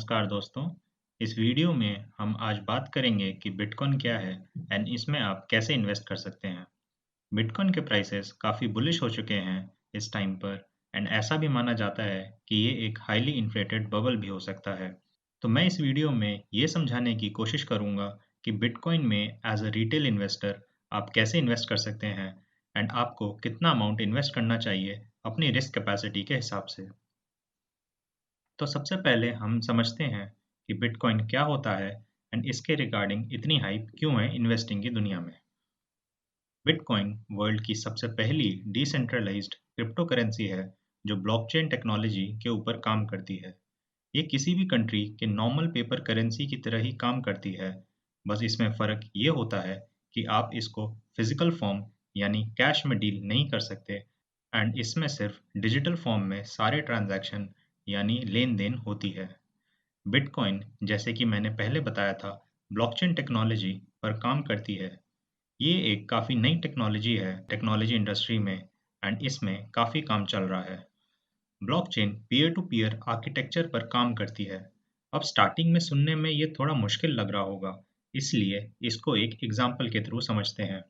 नमस्कार दोस्तों। इस वीडियो में हम आज बात करेंगे कि बिटकॉइन क्या है एंड इसमें आप कैसे इन्वेस्ट कर सकते हैं। बिटकॉइन के प्राइसेस काफ़ी बुलिश हो चुके हैं इस टाइम पर एंड ऐसा भी माना जाता है कि ये एक हाईली इन्फ्लेटेड बबल भी हो सकता है। तो मैं इस वीडियो में ये समझाने की कोशिश करूँगा कि बिटकॉइन में एज अ रिटेल इन्वेस्टर आप कैसे इन्वेस्ट कर सकते हैं एंड आपको कितना अमाउंट इन्वेस्ट करना चाहिए अपनी रिस्क कैपेसिटी के हिसाब से। तो सबसे पहले हम समझते हैं कि बिटकॉइन क्या होता है एंड इसके रिगार्डिंग इतनी हाइप क्यों है इन्वेस्टिंग की दुनिया में। बिटकॉइन वर्ल्ड की सबसे पहली डिसेंट्रलाइज्ड क्रिप्टो करेंसी है जो ब्लॉकचेन टेक्नोलॉजी के ऊपर काम करती है। ये किसी भी कंट्री के नॉर्मल पेपर करेंसी की तरह ही काम करती है। बस इसमें फ़र्क ये होता है कि आप इसको फिजिकल फॉर्म यानी कैश में डील नहीं कर सकते एंड इसमें सिर्फ डिजिटल फॉर्म में सारे ट्रांजैक्शन यानी लेन देन होती है। बिटकॉइन जैसे कि मैंने पहले बताया था ब्लॉकचेन टेक्नोलॉजी पर काम करती है। ये एक काफ़ी नई टेक्नोलॉजी है टेक्नोलॉजी इंडस्ट्री में एंड इसमें काफ़ी काम चल रहा है। Blockchain peer to peer architecture पर काम करती है। अब स्टार्टिंग में सुनने में ये थोड़ा मुश्किल लग रहा होगा, इसलिए इसको एक एग्जाम्पल के थ्रू समझते हैं।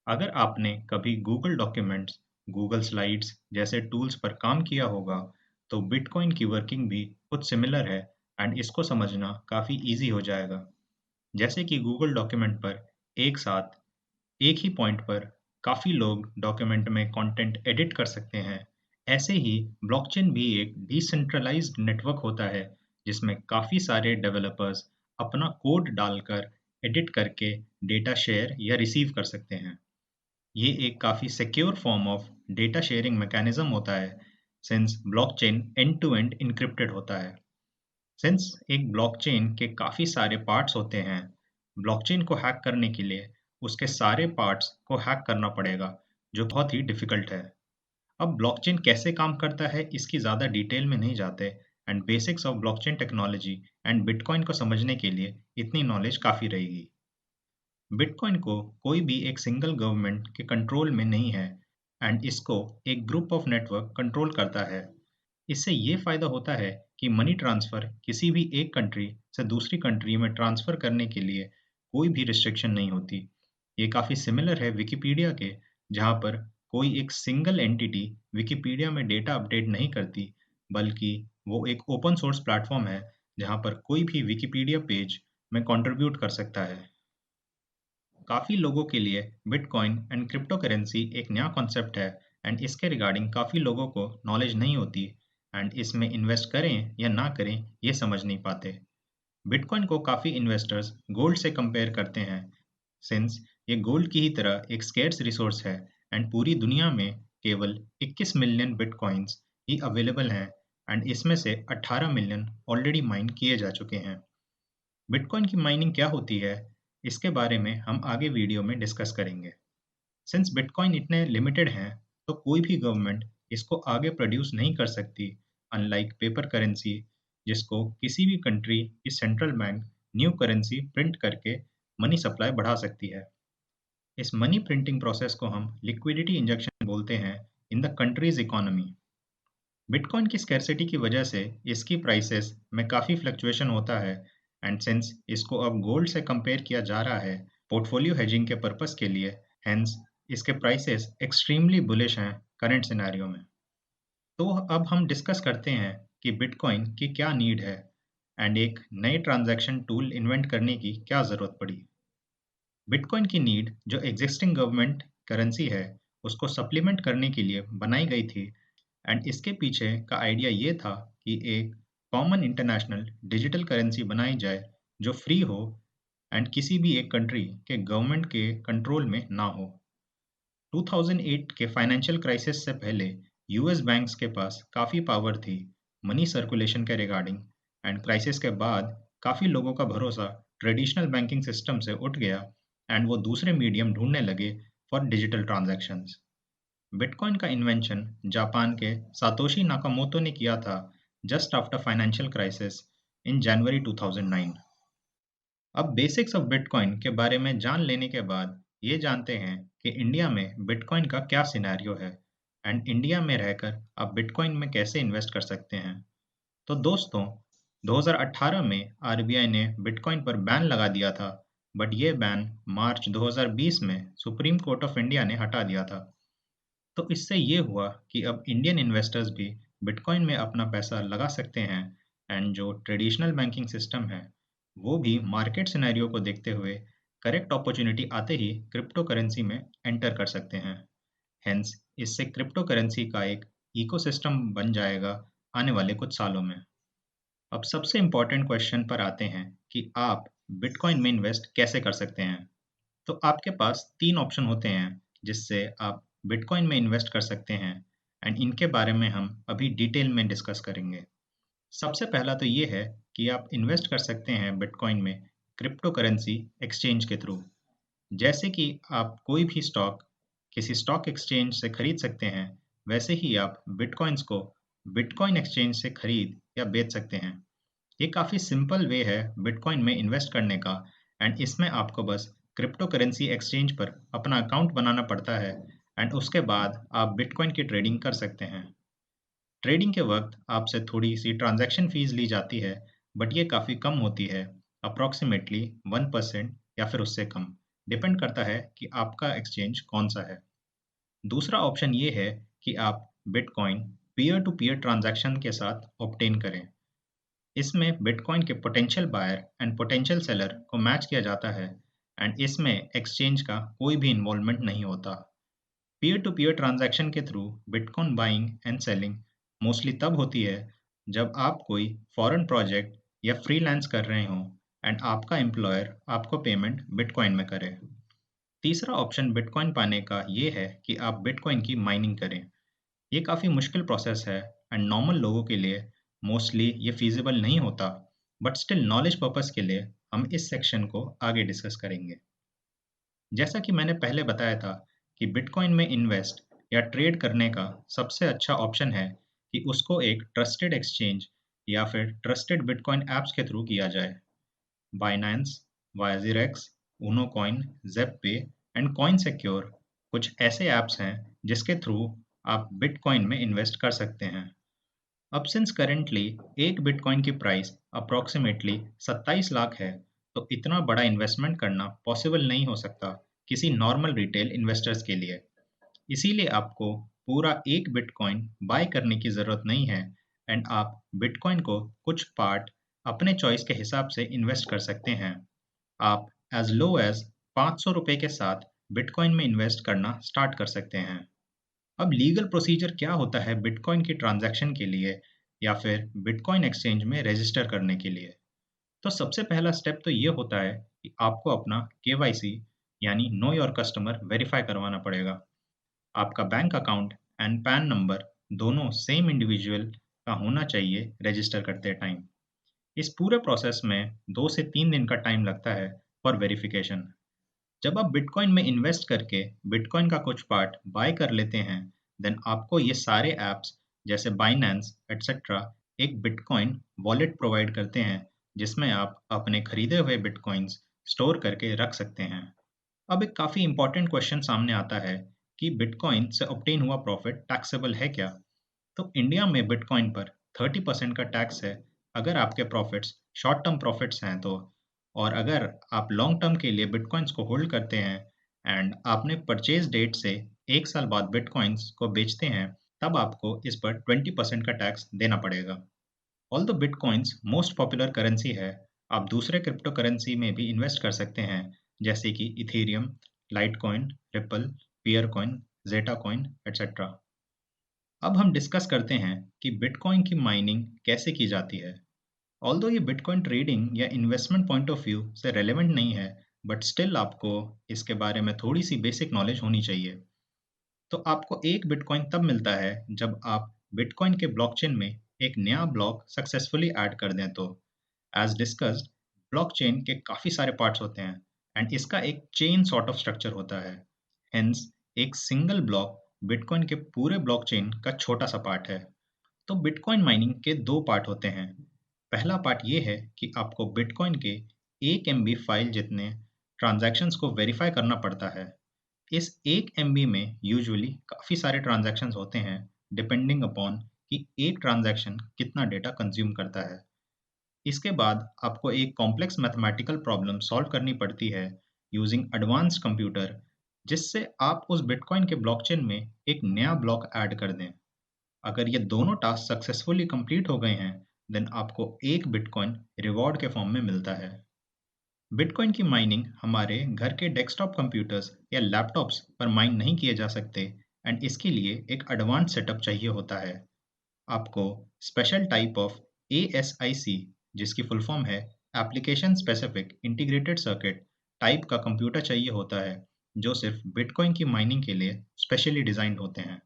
अगर आपने कभी गूगल डॉक्यूमेंट्स, गूगल स्लाइड्स जैसे टूल्स पर काम किया होगा, तो बिटकॉइन की वर्किंग भी कुछ सिमिलर है एंड इसको समझना काफ़ी इजी हो जाएगा। जैसे कि गूगल डॉक्यूमेंट पर एक साथ एक ही पॉइंट पर काफ़ी लोग डॉक्यूमेंट में कंटेंट एडिट कर सकते हैं। ऐसे ही ब्लॉकचेन भी एक डिसेंट्रलाइज्ड नेटवर्क होता है जिसमें काफ़ी सारे डेवलपर्स अपना कोड डालकर एडिट करके डेटा शेयर या रिसीव कर सकते हैं। ये एक काफ़ी secure form of data sharing mechanism होता है since blockchain end to end encrypted होता है। सिंस एक ब्लॉकचेन के काफ़ी सारे पार्ट्स होते हैं, ब्लॉकचेन को हैक करने के लिए उसके सारे पार्ट्स को हैक करना पड़ेगा, जो बहुत ही डिफिकल्ट है। अब ब्लॉकचेन कैसे काम करता है इसकी ज़्यादा डिटेल में नहीं जाते and basics of blockchain technology and bitcoin को समझने के लिए इतनी नॉलेज काफ़ी रहेगी। बिटकॉइन को कोई भी एक सिंगल गवर्नमेंट के कंट्रोल में नहीं है एंड इसको एक ग्रुप ऑफ नेटवर्क कंट्रोल करता है। इससे ये फ़ायदा होता है कि मनी ट्रांसफ़र किसी भी एक कंट्री से दूसरी कंट्री में ट्रांसफ़र करने के लिए कोई भी रिस्ट्रिक्शन नहीं होती। ये काफ़ी सिमिलर है विकिपीडिया के, जहाँ पर कोई एक सिंगल एंटिटी विकिपीडिया में डेटा अपडेट नहीं करती, बल्कि वो एक ओपन सोर्स प्लेटफ़ॉर्म है, जहाँ पर कोई भी विकिपीडिया पेज में कंट्रीब्यूट कर सकता है। काफ़ी लोगों के लिए बिटकॉइन एंड क्रिप्टो करेंसी एक नया कॉन्सेप्ट है एंड इसके रिगार्डिंग काफ़ी लोगों को नॉलेज नहीं होती एंड इसमें इन्वेस्ट करें या ना करें ये समझ नहीं पाते। बिटकॉइन को काफ़ी इन्वेस्टर्स गोल्ड से कंपेयर करते हैं सिंस ये गोल्ड की ही तरह एक स्केर्स रिसोर्स है एंड पूरी दुनिया में केवल 21 मिलियन बिटकॉइंस ही अवेलेबल हैं एंड इसमें से 18 मिलियन ऑलरेडी माइन किए जा चुके हैं। बिटकॉइन की माइनिंग क्या होती है, इसके बारे में हम आगे वीडियो में डिस्कस करेंगे। सिंस बिटकॉइन इतने लिमिटेड हैं, तो कोई भी गवर्नमेंट इसको आगे प्रोड्यूस नहीं कर सकती, अनलाइक पेपर करेंसी जिसको किसी भी कंट्री की central bank new currency print करके मनी सप्लाई बढ़ा सकती है। इस मनी प्रिंटिंग प्रोसेस को हम लिक्विडिटी इंजेक्शन बोलते हैं in the countries economy. Bitcoin की स्कैरसिटी की वजह से इसकी प्राइसेस में काफ़ी फ्लक्चुएशन होता है एंड सिंस इसको अब गोल्ड से कंपेयर किया जा रहा है पोर्टफोलियो हेजिंग के पर्पस के लिए, हेंस इसके प्राइसेस एक्सट्रीमली बुलिश हैं करंट सिनेरियो में। तो अब हम डिस्कस करते हैं कि बिटकॉइन की क्या नीड है एंड एक नए ट्रांजैक्शन टूल इन्वेंट करने की क्या ज़रूरत पड़ी। बिटकॉइन की नीड जो एग्जिस्टिंग गवर्नमेंट करेंसी है उसको सप्लीमेंट करने के लिए बनाई गई थी एंड इसके पीछे का आइडिया ये था कि एक कॉमन इंटरनेशनल डिजिटल करेंसी बनाई जाए जो फ्री हो एंड किसी भी एक कंट्री के गवर्नमेंट के कंट्रोल में ना हो। 2008 के फाइनेंशियल क्राइसिस से पहले यूएस बैंक्स के पास काफ़ी पावर थी मनी सर्कुलेशन के रिगार्डिंग एंड क्राइसिस के बाद काफ़ी लोगों का भरोसा ट्रेडिशनल बैंकिंग सिस्टम से उठ गया एंड वो दूसरे मीडियम ढूंढने लगे फॉर डिजिटल ट्रांजैक्शंस। बिटकॉइन का इन्वेंशन जापान के सातोशी नाकामोतो ने किया था just after financial crisis in January 2009। अब बेसिक्स ऑफ बिटकॉइन के बारे में जान लेने के बाद ये जानते हैं कि इंडिया में बिटकॉइन का क्या सिनेरियो है एंड इंडिया में रहकर आप बिटकॉइन में कैसे इन्वेस्ट कर सकते हैं। तो दोस्तों, 2018 में आरबीआई ने बिटकॉइन पर बैन लगा दिया था, बट ये बैन मार्च 2020 में सुप्रीम कोर्ट ऑफ इंडिया ने हटा दिया था। तो इससे ये हुआ कि अब इंडियन इन्वेस्टर्स भी बिटकॉइन में अपना पैसा लगा सकते हैं, एंड जो ट्रेडिशनल बैंकिंग सिस्टम है वो भी मार्केट सिनेरियो को देखते हुए करेक्ट अपॉर्चुनिटी आते ही क्रिप्टो करेंसी में एंटर कर सकते हैं। हेंस इससे क्रिप्टो करेंसी का एक इकोसिस्टम बन जाएगा आने वाले कुछ सालों में। अब सबसे इम्पोर्टेंट क्वेश्चन पर आते हैं कि आप बिटकॉइन में इन्वेस्ट कैसे कर सकते हैं। तो आपके पास 3 ऑप्शन होते हैं जिससे आप बिटकॉइन में इन्वेस्ट कर सकते हैं, एंड इनके बारे में हम अभी डिटेल में डिस्कस करेंगे। सबसे पहला तो ये है कि आप इन्वेस्ट कर सकते हैं बिटकॉइन में क्रिप्टो करेंसी एक्सचेंज के थ्रू। जैसे कि आप कोई भी स्टॉक किसी स्टॉक एक्सचेंज से खरीद सकते हैं, वैसे ही आप बिटकॉइंस को बिटकॉइन एक्सचेंज से खरीद या बेच सकते हैं। ये काफ़ी सिंपल वे है बिटकॉइन में इन्वेस्ट करने का, एंड इसमें आपको बस क्रिप्टो करेंसी एक्सचेंज पर अपना अकाउंट बनाना पड़ता है, एंड उसके बाद आप बिटकॉइन की ट्रेडिंग कर सकते हैं। ट्रेडिंग के वक्त आपसे थोड़ी सी ट्रांजैक्शन फीस ली जाती है, बट ये काफ़ी कम होती है, अप्रॉक्सीमेटली 1% या फिर उससे कम। डिपेंड करता है कि आपका एक्सचेंज कौन सा है। दूसरा ऑप्शन ये है कि आप bitcoin peer to peer transaction के साथ ऑब्टेन करें। इसमें बिटकॉइन के potential buyer and potential seller को मैच किया जाता है, एंड इसमें एक्सचेंज का कोई भी इन्वॉल्वमेंट नहीं होता। पीयर टू पीयर ट्रांजैक्शन के through bitcoin buying and selling mostly तब होती है जब आप कोई फॉरेन प्रोजेक्ट या फ्रीलांस कर रहे हों, एंड आपका एम्प्लॉयर आपको पेमेंट बिटकॉइन में करे। तीसरा ऑप्शन बिटकॉइन पाने का ये है कि आप बिटकॉइन की माइनिंग करें। ये काफ़ी मुश्किल प्रोसेस है, एंड नॉर्मल लोगों के लिए मोस्टली ये फीजिबल नहीं होता, बट स्टिल नॉलेज पर्पस के लिए हम इस सेक्शन को आगे डिस्कस करेंगे। जैसा कि मैंने पहले बताया था कि बिटकॉइन में इन्वेस्ट या ट्रेड करने का सबसे अच्छा ऑप्शन है कि उसको एक ट्रस्टेड एक्सचेंज या फिर ट्रस्टेड बिटकॉइन ऐप्स के थ्रू किया जाए। बाइनेंस, वायजिरेक्स, ऊनो कॉइन, ज़ेप एंड कॉइन सिक्योर कुछ ऐसे ऐप्स हैं जिसके थ्रू आप बिटकॉइन में इन्वेस्ट कर सकते हैं। अब सिंस करेंटली एक बिटकॉइन की प्राइस अप्रॉक्सीमेटली 27 लाख है, तो इतना बड़ा इन्वेस्टमेंट करना पॉसिबल नहीं हो सकता किसी नॉर्मल रिटेल इन्वेस्टर्स के लिए। इसीलिए आपको पूरा एक बिटकॉइन बाय करने की ज़रूरत नहीं है, एंड आप बिटकॉइन को कुछ पार्ट अपने चॉइस के हिसाब से इन्वेस्ट कर सकते हैं। आप एज लो एज ₹500 के साथ बिटकॉइन में इन्वेस्ट करना स्टार्ट कर सकते हैं। अब लीगल प्रोसीजर क्या होता है बिटकॉइन की ट्रांजैक्शन के लिए या फिर बिटकॉइन एक्सचेंज में रजिस्टर करने के लिए? तो सबसे पहला स्टेप तो ये होता है कि आपको अपना केवाईसी यानी नो योर कस्टमर वेरीफाई करवाना पड़ेगा। आपका bank account and pan number दोनों सेम इंडिविजुअल का होना चाहिए रजिस्टर करते टाइम। इस पूरे प्रोसेस में 2 से 3 दिन का टाइम लगता है फॉर वेरिफिकेशन। जब आप बिटकॉइन में इन्वेस्ट करके बिटकॉइन का कुछ पार्ट बाय कर लेते हैं, देन आपको ये सारे ऐप्स जैसे बाइनेंस एटसेट्रा एक बिटकॉइन वॉलेट प्रोवाइड करते हैं, जिसमें आप अपने खरीदे हुए बिटकॉइंस स्टोर करके रख सकते हैं। अब एक काफ़ी इंपॉर्टेंट क्वेश्चन सामने आता है कि बिटकॉइन से ऑब्टेन हुआ प्रॉफिट टैक्सेबल है क्या? तो इंडिया में बिटकॉइन पर 30% का टैक्स है अगर आपके प्रॉफिट्स शॉर्ट टर्म प्रॉफिट्स हैं तो। और अगर आप लॉन्ग टर्म के लिए बिटकॉइंस को होल्ड करते हैं एंड आपने परचेज डेट से 1 साल बाद बिटकॉइंस को बेचते हैं, तब आपको इस पर 20% का टैक्स देना पड़ेगा। Although bitcoins most popular currency है, आप दूसरे क्रिप्टो करेंसी में भी इन्वेस्ट कर सकते हैं, जैसे कि इथेरियम, लाइटकॉइन, रिपल, पियरकॉइन, जेटा कॉइन एटसेट्रा। अब हम डिस्कस करते हैं कि बिटकॉइन की माइनिंग कैसे की जाती है। ऑल्दो ये बिटकॉइन ट्रेडिंग या इन्वेस्टमेंट पॉइंट ऑफ व्यू से रेलेवेंट नहीं है, बट स्टिल आपको इसके बारे में थोड़ी सी बेसिक नॉलेज होनी चाहिए। तो आपको एक बिटकॉइन तब मिलता है जब आप बिटकॉइन के ब्लॉकचेन में एक नया ब्लॉक सक्सेसफुली ऐड कर दें तो। एज डिस्कस्ड, ब्लॉकचेन के काफ़ी सारे पार्ट्स होते हैं, एंड इसका एक चेन सॉर्ट ऑफ स्ट्रक्चर होता है। हेंस एक सिंगल ब्लॉक बिटकॉइन के पूरे ब्लॉकचेन का छोटा सा पार्ट है। तो बिटकॉइन माइनिंग के 2 पार्ट होते हैं। पहला पार्ट ये है कि आपको बिटकॉइन के 1 MB फाइल जितने ट्रांजैक्शंस को वेरीफाई करना पड़ता है। इस 1 MB में यूजुअली काफ़ी सारे ट्रांजैक्शंस होते हैं, डिपेंडिंग अपॉन कि एक ट्रांजैक्शन कितना डेटा कंज्यूम करता है। इसके बाद आपको एक कॉम्प्लेक्स मैथमेटिकल प्रॉब्लम सॉल्व करनी पड़ती है यूजिंग एडवांस्ड कंप्यूटर, जिससे आप उस बिटकॉइन के ब्लॉकचेन में एक नया ब्लॉक ऐड कर दें। अगर ये दोनों टास्क सक्सेसफुली कंप्लीट हो गए हैं, देन आपको एक बिटकॉइन रिवॉर्ड के फॉर्म में मिलता है। बिटकॉइन की माइनिंग हमारे घर के डेस्कटॉप कंप्यूटर्स या लैपटॉप्स पर माइन नहीं किए जा सकते, एंड इसके लिए एक एडवांस सेटअप चाहिए होता है। आपको स्पेशल टाइप ऑफ ASIC, जिसकी फुल फॉर्म है application specific integrated circuit type का कंप्यूटर चाहिए होता है, जो सिर्फ बिटकॉइन की माइनिंग के लिए स्पेशली डिजाइंड होते हैं।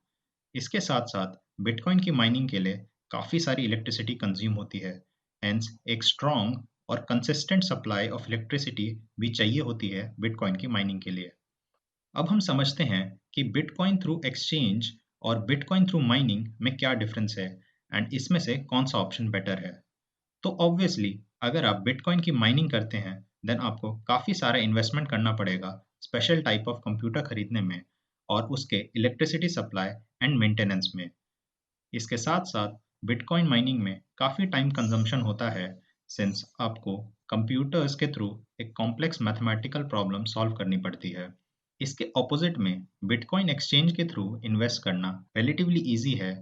इसके साथ साथ बिटकॉइन की माइनिंग के लिए काफ़ी सारी इलेक्ट्रिसिटी कंज्यूम होती है, हेंस एक स्ट्रॉन्ग और कंसिस्टेंट सप्लाई ऑफ इलेक्ट्रिसिटी भी चाहिए होती है बिटकॉइन की माइनिंग के लिए। अब हम समझते हैं कि बिटकॉइन थ्रू एक्सचेंज और बिटकॉइन थ्रू माइनिंग में क्या डिफरेंस है, एंड इसमें से कौन सा ऑप्शन बेटर है। तो ऑब्वियसली अगर आप बिटकॉइन की माइनिंग करते हैं, देन आपको काफ़ी सारा इन्वेस्टमेंट करना पड़ेगा स्पेशल टाइप ऑफ कंप्यूटर खरीदने में और उसके इलेक्ट्रिसिटी सप्लाई एंड मेंटेनेंस में। इसके साथ-साथ बिटकॉइन माइनिंग में काफ़ी टाइम कंजम्पशन होता है, सिंस आपको कंप्यूटर्स के थ्रू एक कॉम्प्लेक्स मैथमेटिकल प्रॉब्लम सॉल्व करनी पड़ती है। इसके ऑपोजिट में बिटकॉइन एक्सचेंज के थ्रू इन्वेस्ट करना रिलेटिवली ईजी है,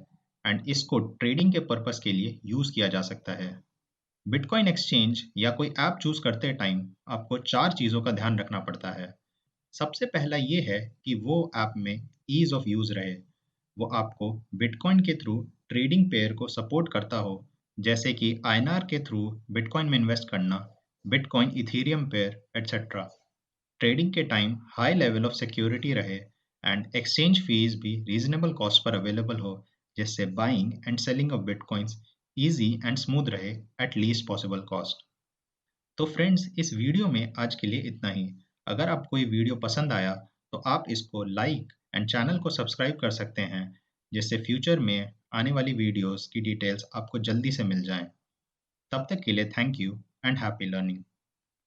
एंड इसको ट्रेडिंग के पर्पस के लिए यूज़ किया जा सकता है। बिटकॉइन एक्सचेंज या कोई ऐप चूज़ करते टाइम आपको 4 चीज़ों का ध्यान रखना पड़ता है। सबसे पहला ये है कि वो ऐप में ईज़ ऑफ यूज़ रहे। वो आपको बिटकॉइन के थ्रू ट्रेडिंग पेयर को सपोर्ट करता हो, जैसे कि आईएनआर के थ्रू बिटकॉइन में इन्वेस्ट करना, bitcoin ethereum pair etcetera. Trading के time high level of security रहे, एंड एक्सचेंज फीस भी रीजनेबल कॉस्ट पर अवेलेबल हो, जिससे buying and selling of bitcoins easy and smooth रहे एट लीस्ट पॉसिबल कॉस्ट। तो फ्रेंड्स, इस वीडियो में आज के लिए इतना ही। अगर आपको ये वीडियो पसंद आया तो आप इसको लाइक एंड चैनल को सब्सक्राइब कर सकते हैं, जिससे फ्यूचर में आने वाली वीडियोस की डिटेल्स आपको जल्दी से मिल जाएं। तब तक के लिए thank you and happy learning.